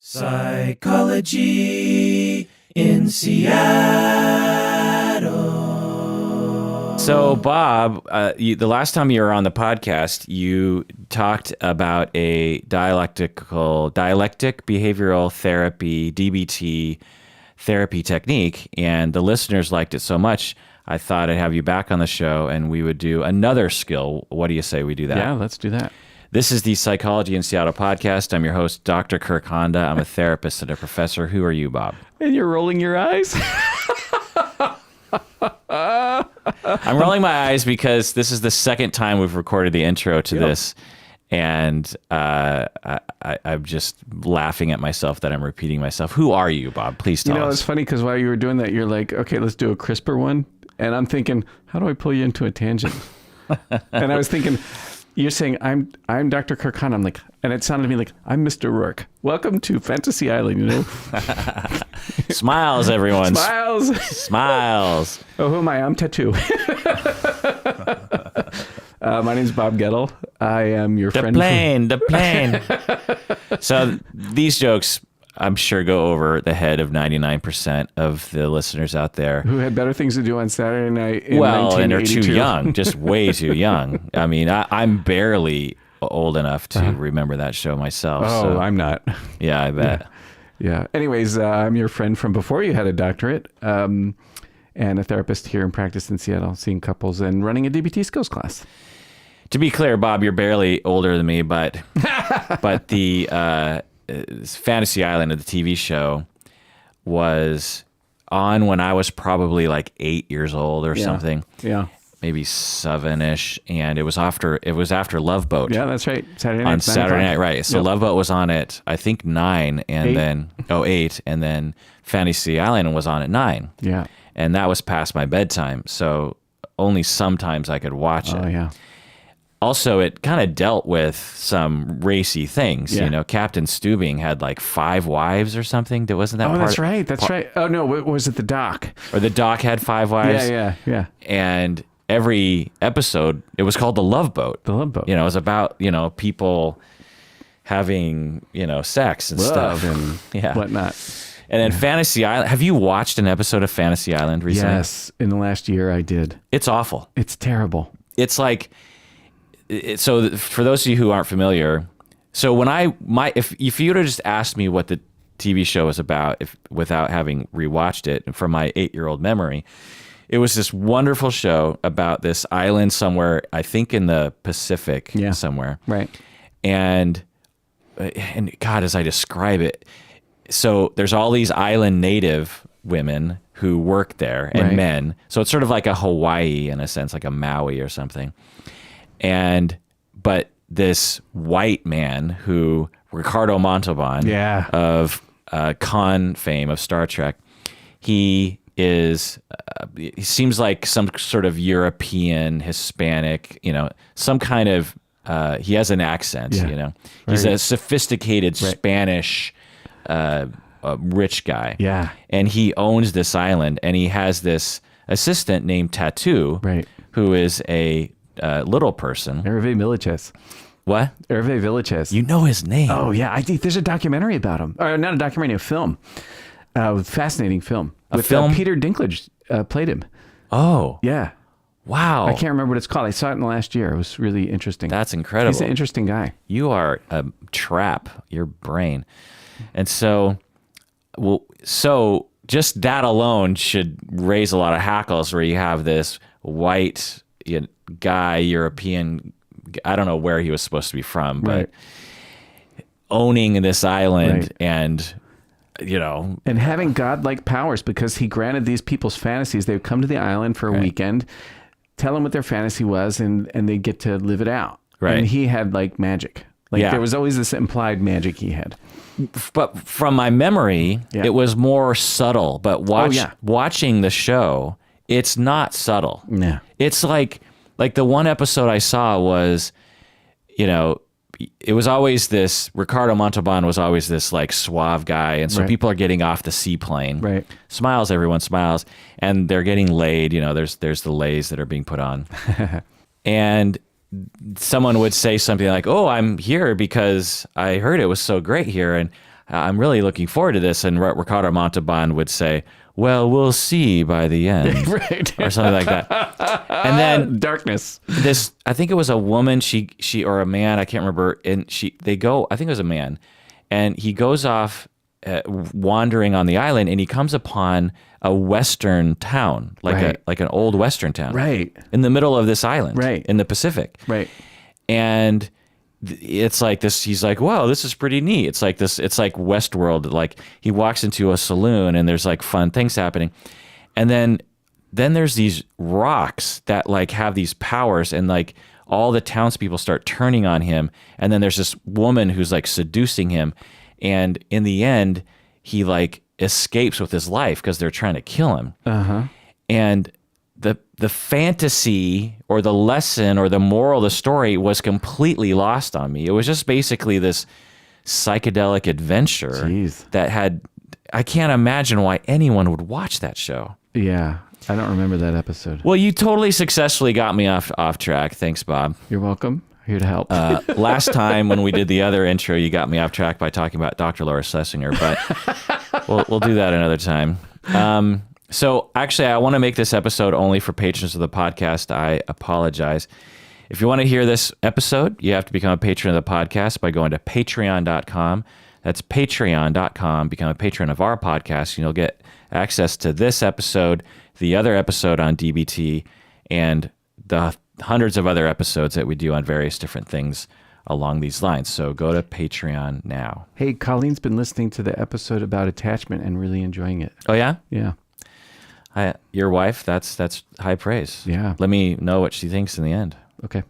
Psychology in Seattle. So, Bob, the last time you were on the podcast, you talked about a dialectic behavioral therapy, DBT therapy technique, and the listeners liked it so much, I thought I'd have you back on the show and we would do another skill. What do you say we do that? Yeah, let's do that. This is the Psychology in Seattle podcast. I'm your host, Dr. Kirk Honda. I'm a therapist and a professor. Who are you, Bob? And you're rolling your eyes? I'm rolling my eyes because this is the second time we've recorded the intro to this. And I'm just laughing at myself that I'm repeating myself. Who are you, Bob? Please tell us. It's funny because while you were doing that, you're like, okay, let's do a crisper one. And I'm thinking, how do I pull you into a tangent? And I was thinking, you're saying, I'm Dr. Kirk Honda. I'm like, and it sounded to me like, I'm Mr. Rourke. Welcome to Fantasy Island, you know? Smiles, everyone. Smiles. Smiles. Oh, who am I? I'm Tattoo. My name's Bob Gettle. I am your friend. The plane. So these jokes, I'm sure, go over the head of 99% of the listeners out there. Who had better things to do on Saturday night in and are 1982. too young, just way too young. I mean, I'm barely old enough to remember that show myself. Oh, so. I'm not. Yeah, I bet. Yeah. Anyways, I'm your friend from before you had a doctorate, and a therapist here in practice in Seattle, seeing couples and running a DBT skills class. To be clear, Bob, you're barely older than me, but the Fantasy Island of the TV show was on when I was probably like 8 years old or something. Yeah. Maybe 7-ish, and it was after Love Boat. Yeah, that's right. Saturday night. On Saturday night, right. So Yep. Love Boat was on at, I think, 9, and 8. then 8, and then Fantasy Island was on at 9. Yeah. And that was past my bedtime, so only sometimes I could watch it. Oh, yeah. Also, it kind of dealt with some racy things. Yeah. You know, Captain Stubing had like 5 wives or something. Wasn't that Oh, part? that's right. That's right. Oh, no, was it the doc? Or the Doc had 5 wives. Yeah. And every episode, it was called The Love Boat. The Love Boat. You know, it was about, people having, sex and Love stuff. and whatnot. And then Fantasy Island. Have you watched an episode of Fantasy Island recently? Yes. In the last year, I did. It's awful. It's terrible. It's like... So for those of you who aren't familiar, so when if you would have just asked me what the TV show was about, without having rewatched it from my 8-year-old memory, it was this wonderful show about this island somewhere, I think in the Pacific somewhere. Right. And God, as I describe it, so there's all these island native women who work there and men. So it's sort of like a Hawaii in a sense, like a Maui or something. But this white man who, Ricardo Montalban of Khan fame of Star Trek, he seems like some sort of European, Hispanic, some kind of, he has an accent, He's a sophisticated Spanish rich guy. Yeah. And he owns this island, and he has this assistant named Tattoo, who is a little person. Hervé Villachez. What? Hervé Villachez. You know his name. Oh, yeah. I think there's a documentary about him. Or not a documentary, a film. Fascinating film. Peter Dinklage played him. Oh. Yeah. Wow. I can't remember what it's called. I saw it in the last year. It was really interesting. That's incredible. He's an interesting guy. You are a trap, your brain. And so just that alone should raise a lot of hackles where you have this white guy, European, I don't know where he was supposed to be from, but owning this island and having godlike powers, because he granted these people's fantasies. They would come to the island for a weekend, tell them what their fantasy was, and they get to live it out. Right. And he had like magic. There was always this implied magic he had. But from my memory, it was more subtle. But watching the show, it's not subtle. Yeah. It's like the one episode I saw was, it was always this, Ricardo Montalban was always this like suave guy. And so people are getting off the seaplane. Right. Smiles, everyone smiles. And they're getting laid. There's the lays that are being put on. And someone would say something like, "Oh, I'm here because I heard it was so great here." And I'm really looking forward to this. And Ricardo Montalban would say, well, we'll see by the end, right, or something like that. And then darkness. I think it was a woman, she or a man, I can't remember. And they go, I think it was a man, and he goes off wandering on the island, and he comes upon a Western town, like an old Western town, right, in the middle of this island, right, in the Pacific, right, and it's like this. He's like, "Wow, this is pretty neat." It's like this. It's like Westworld. Like he walks into a saloon and there's like fun things happening, and then there's these rocks that like have these powers, and like all the townspeople start turning on him, and then there's this woman who's like seducing him, and in the end, he like escapes with his life because they're trying to kill him. And the fantasy or the lesson or the moral of the story was completely lost on me. It was just basically this psychedelic adventure that had, I can't imagine why anyone would watch that show. Yeah, I don't remember that episode. Well, you totally successfully got me off track. Thanks, Bob. You're welcome. Here to help. Last time when we did the other intro, you got me off track by talking about Dr. Laura Schlesinger, but we'll do that another time. So actually, I want to make this episode only for patrons of the podcast. I apologize. If you want to hear this episode, you have to become a patron of the podcast by going to patreon.com. That's patreon.com. Become a patron of our podcast, and you'll get access to this episode, the other episode on DBT, and the hundreds of other episodes that we do on various different things along these lines. So go to Patreon now. Hey, Colleen's been listening to the episode about attachment and really enjoying it. Oh, yeah? Yeah. Your wife, that's high praise. Yeah. Let me know what she thinks in the end. Okay.